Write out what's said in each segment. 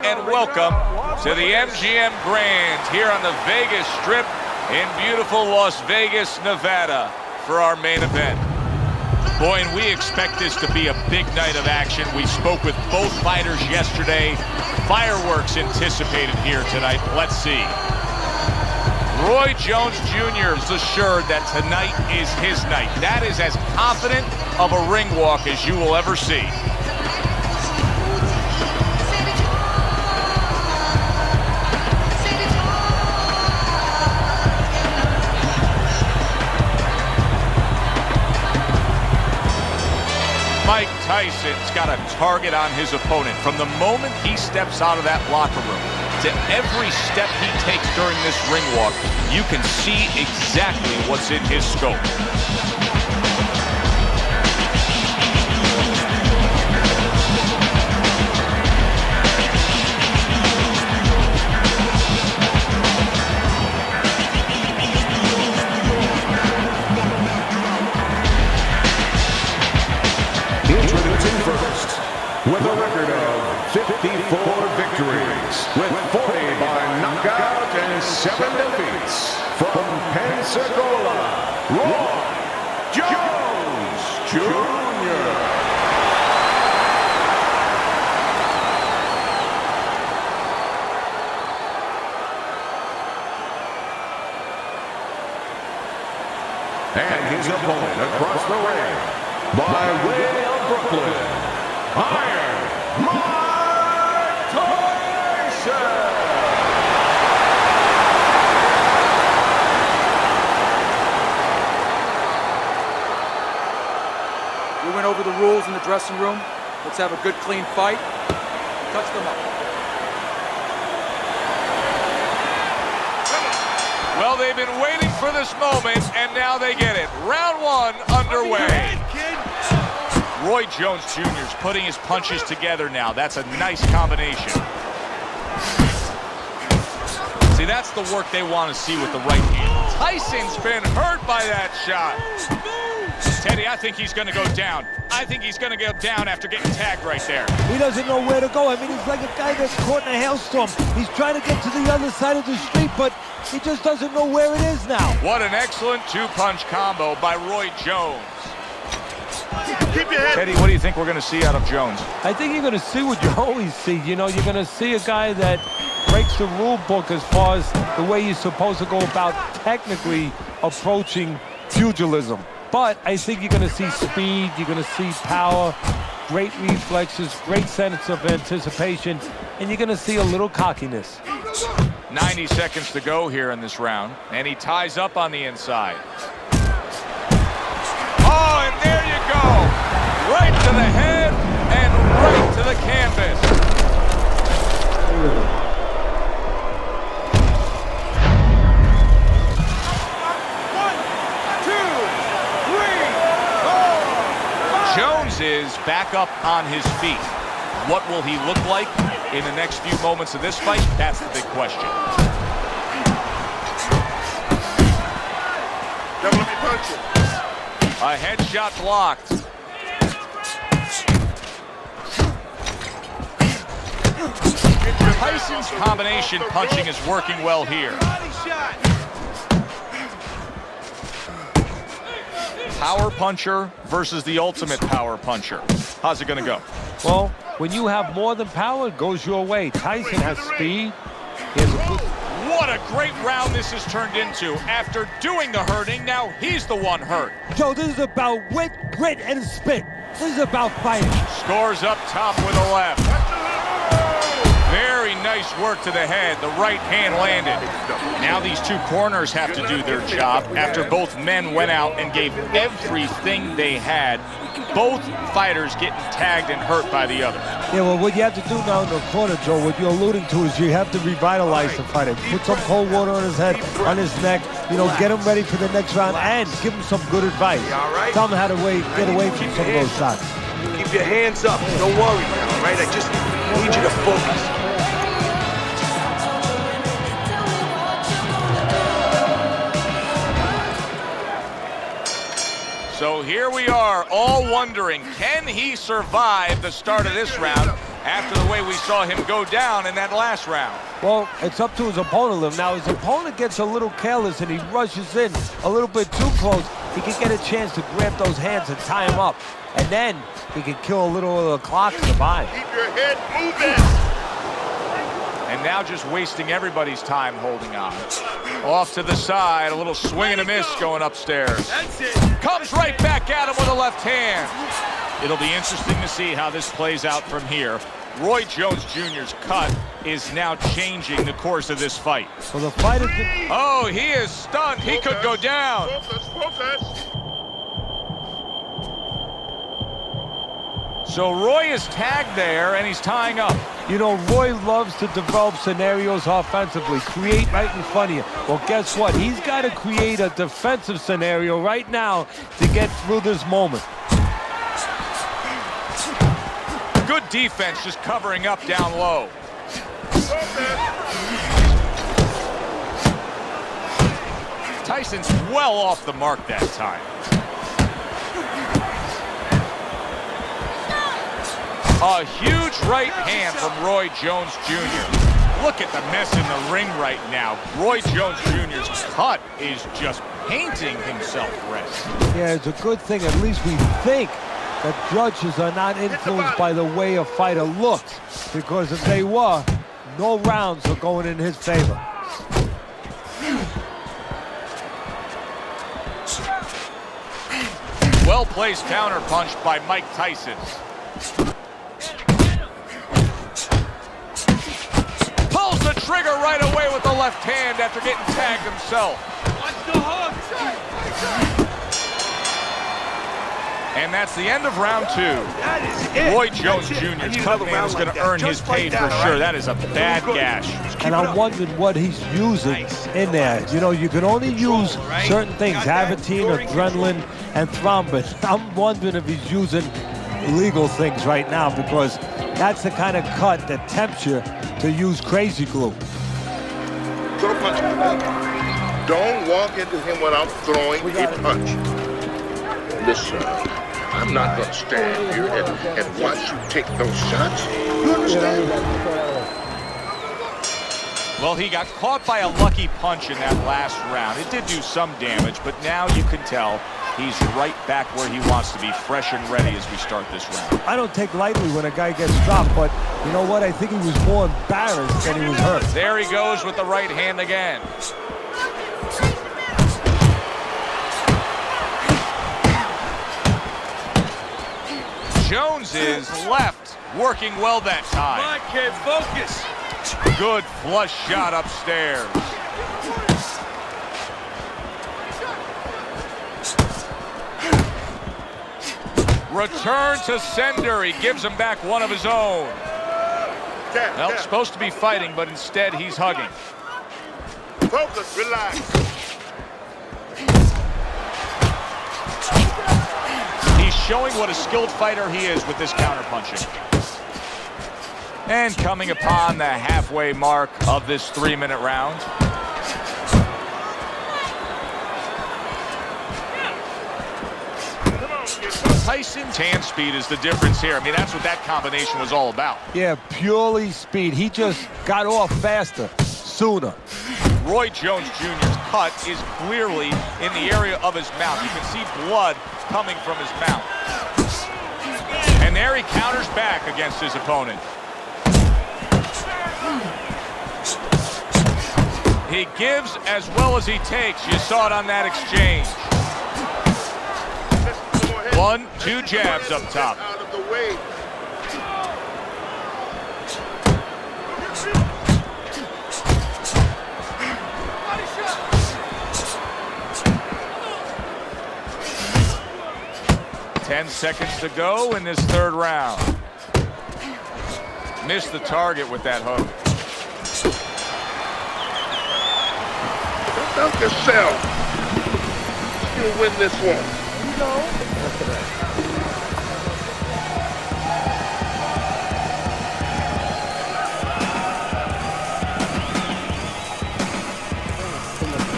And welcome to the MGM Grand here on the Vegas Strip in beautiful Las Vegas, Nevada for our main event. Boy, and we expect this to be a big night of action. We spoke with both fighters yesterday. Fireworks anticipated here tonight. Let's see. Roy Jones Jr. is assured that tonight is his night. That is as confident of a ring walk as you will ever see. Mike Tyson's got a target on his opponent. From the moment he steps out of that locker room to every step he takes during this ring walk, you can see exactly what's in his scope. Introducing first, with a record of 54 victories, with 40 by knockout and 7 defeats, from Pensacola, Roy Jones Jr. And his opponent across the ring, by way of Brooklyn, Iron Mike Tyson. We went over the rules in the dressing room. Let's have a good, clean fight. Touch them up. Well, they've been waiting for this moment, and now they get it. Round one underway. Roy Jones Jr. is putting his punches together now. That's a nice combination. See, that's the work they want to see with the right hand. Tyson's been hurt by that shot. Teddy, I think he's going to go down. I think he's going to go down after getting tagged right there. He doesn't know where to go. I mean, he's like a guy that's caught in a hailstorm. He's trying to get to the other side of the street, but he just doesn't know where it is now. What an excellent two-punch combo by Roy Jones. Keep your head. Teddy, what do you think we're going to see out of Jones? I think you're going to see what you always see. You know, you're going to see a guy that breaks the rule book as far as the way you're supposed to go about technically approaching pugilism. But I think you're going to see speed, you're going to see power, great reflexes, great sense of anticipation, and you're going to see a little cockiness. 90 seconds to go here in this round, and he ties up on the inside. Oh, and there you go. Right to the head and right to the canvas. Jones is back up on his feet. What will he look like in the next few moments of this fight? That's the big question. Don't let me punch you. A headshot blocked. Tyson's combination punching is working well here. Power puncher versus the ultimate power puncher. How's it going to go? Well, when you have more than power, it goes your way. Tyson has speed. He has a good... What a great round this has turned into. After doing the hurting, now he's the one hurt. Joe, this is about wit, grit, and spit. This is about fighting. Scores up top with a left. Very nice work to the head. The right hand landed. Now these two corners have to do their job after both men went out and gave everything they had. Both fighters getting tagged and hurt by the other. Yeah, well, what you have to do now in the corner, Joe, what you're alluding to is you have to revitalize the fighter. Put some cold water on his head, on his neck, you know, get him ready for the next round and give him some good advice. Tell him how to get away from some of those shots. Keep your hands up. Don't worry, all right? I just need you to focus. So here we are, all wondering, can he survive the start of this round after the way we saw him go down in that last round. Well, it's up to his opponent. Now, his opponent gets a little careless and he rushes in a little bit too close. He can get a chance to grab those hands and tie him up. And then he can kill a little of the clock survive. Keep your head moving. And now just wasting everybody's time holding on. Off to the side, a little swing and a miss going upstairs. That's it. Comes right back at him with a left hand. It'll be interesting to see how this plays out from here. Roy Jones Jr.'s cut is now changing the course of this fight. So the fight is... Oh, he is stunned. He could go down. Focus. So Roy is tagged there, and he's tying up. You know, Roy loves to develop scenarios offensively, create right in front of you. Well, guess what? He's got to create a defensive scenario right now to get through this moment. Good defense, just covering up down low. Tyson's well off the mark that time. A huge right hand from Roy Jones Jr. Look at the mess in the ring right now. Roy Jones Jr.'s cut is just painting himself red. Yeah, it's a good thing. At least we think that judges are not influenced by the way a fighter looks. Because if they were, no rounds are going in his favor. Well-placed counterpunch by Mike Tyson. Pulls the trigger right away with the left hand after getting tagged himself. Watch the hook. And that's the end of round 2. That is it. Roy Jones Jr.'s cut man is going to earn his pay for sure. That is a bad gash. And I'm wondering what he's using in there. You know, you can only use certain things, Avatine, adrenaline, and thrombin. I'm wondering if he's using illegal things right now, because that's the kind of cut that tempts you to use crazy glue. Throw a punch. Don't walk into him without throwing a punch. Listen, I'm not going to stand here and watch you take those shots. You understand? Well, he got caught by a lucky punch in that last round. It did do some damage, but now you can tell he's right back where he wants to be, fresh and ready as we start this round. I don't take lightly when a guy gets dropped, but you know what? I think he was more embarrassed than he was hurt. There he goes with the right hand again. Jones is left, working well that time. Come on, kid, focus. Good flush shot upstairs. Return to sender. He gives him back one of his own. Well, supposed to be fighting, but instead he's hugging. Focus, relax. He's showing what a skilled fighter he is with this counterpunching. And coming upon the halfway mark of this 3-minute round. Tyson's hand speed is the difference here. I mean, that's what that combination was all about. Yeah, purely speed. He just got off faster, sooner. Roy Jones Jr.'s cut is clearly in the area of his mouth. You can see blood coming from his mouth. And there he counters back against his opponent. He gives as well as he takes. You saw it on that exchange. 1-2 jabs up top. Out of the way. Ten seconds to go in this 3rd round. Missed the target with that hook. Don't yourself. You'll win this one.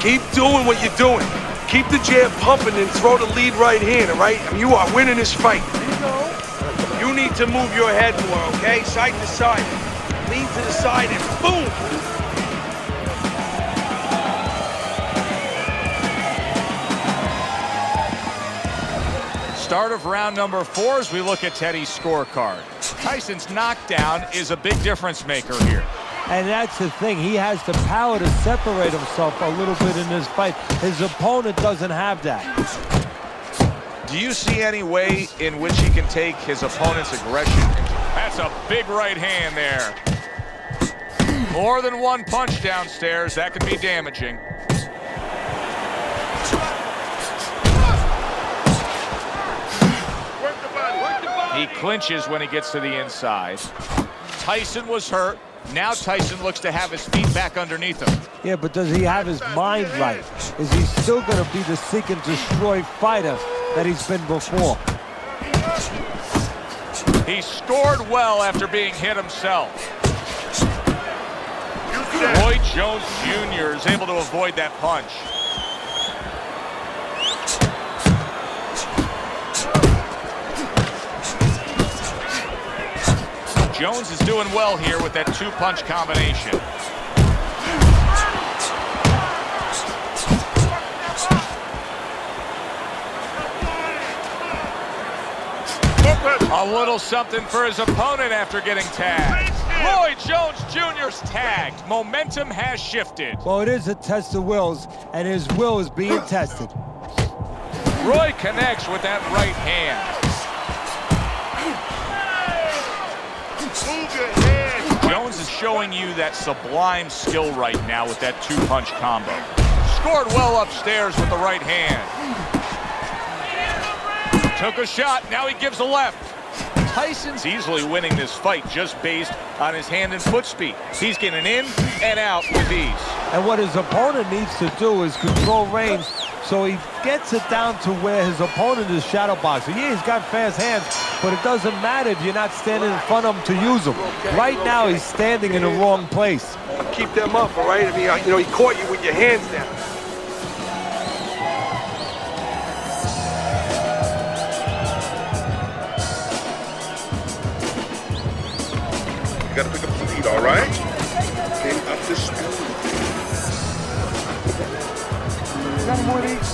Keep doing what you're doing. Keep the jab pumping and throw the lead right hand, all right? I mean, you are winning this fight. You need to move your head more, okay? Side to side. Lean to the side and boom! Start of round number 4 as we look at Teddy's scorecard. Tyson's knockdown is a big difference maker here. And that's the thing. He has the power to separate himself a little bit in this fight. His opponent doesn't have that. Do you see any way in which he can take his opponent's aggression? That's a big right hand there. More than one punch downstairs. That could be damaging. He clinches when he gets to the inside. Tyson was hurt. Now Tyson looks to have his feet back underneath him. Yeah, but does he have his mind right? Is he still going to be the seek and destroy fighter that he's been before? He scored well after being hit himself. Roy Jones Jr. is able to avoid that punch. Jones is doing well here with that 2-punch combination. A little something for his opponent after getting tagged. Roy Jones Jr.'s tagged. Momentum has shifted. Well, it is a test of wills, and his will is being tested. Roy connects with that right hand. Jones is showing you that sublime skill right now with that 2-punch combo. Scored well upstairs with the right hand. Took a shot, now he gives a left. Tyson's easily winning this fight just based on his hand and foot speed. He's getting in and out with ease. And what his opponent needs to do is control range so he gets it down to where his opponent is shadow boxing. Yeah, he's got fast hands, but it doesn't matter if you're not standing in front of him to use them. Right now, he's standing in the wrong place. Keep them up, all right? I mean, you know, he caught you with your hands down. You gotta pick up the feet, all right? Pick up the speed. Got more of these?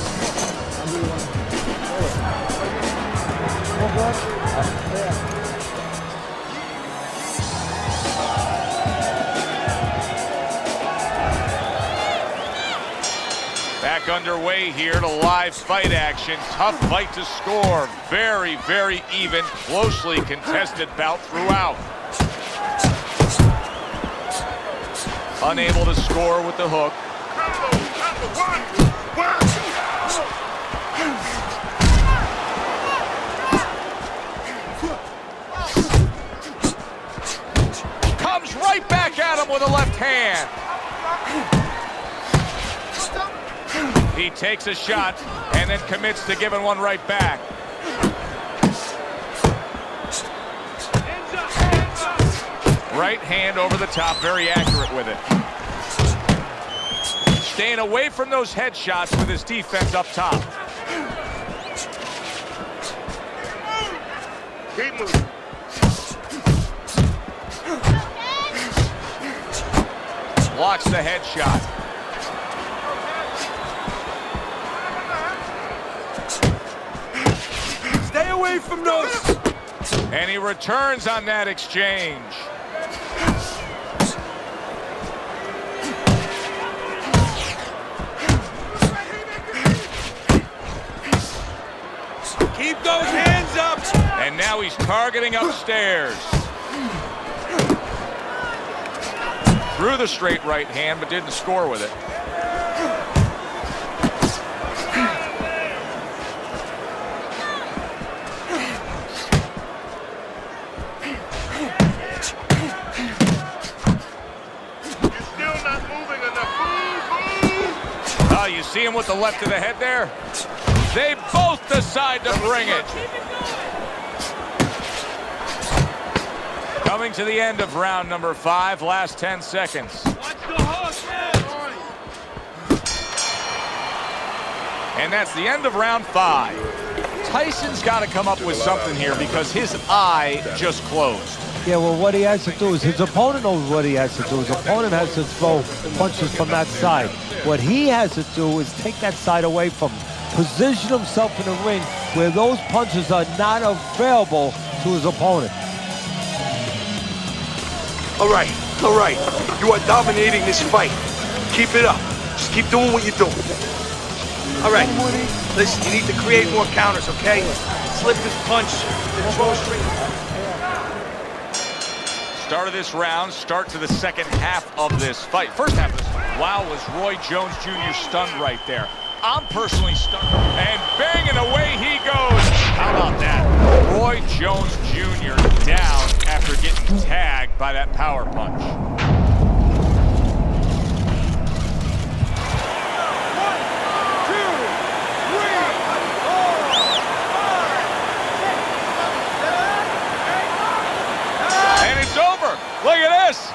Back underway here to live fight action. Tough fight to score. Very, very even, closely contested bout throughout. Unable to score with the hook. Comes right back at him with a left hand. He takes a shot and then commits to giving one right back. Right hand over the top, very accurate with it. Staying away from those headshots with his defense up top. Keep moving. Blocks the headshot. Stay away from those. And he returns on that exchange. Keep those hands up. And now he's targeting upstairs. Threw the straight right hand, but didn't score with it. Oh, you see him with the left of the head there? They both decide to bring it. Coming to the end of round number 5, last 10 seconds. And that's the end of round 5. Tyson's got to come up with something here because his eye just closed. Yeah, well, what he has to do is his opponent knows what he has to do. His opponent has to throw punches from that side. What he has to do is take that side away from him, position himself in the ring where those punches are not available to his opponent. All right. You are dominating this fight. Keep it up. Just keep doing what you're doing. All right. Listen, you need to create more counters, okay? Slip his punch, then throw straight. Start of this round, start to the second half of this fight. First half of this fight. Wow, was Roy Jones Jr. stunned right there. I'm personally stunned. And banging away he goes. How about that? Roy Jones Jr. down after getting tagged by that power punch. Look at this.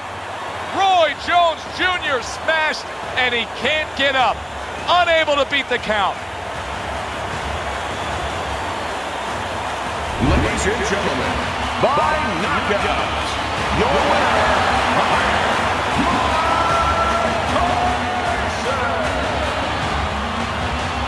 Roy Jones Jr. smashed, and he can't get up. Unable to beat the count. Ladies and gentlemen, by knockout, your winner,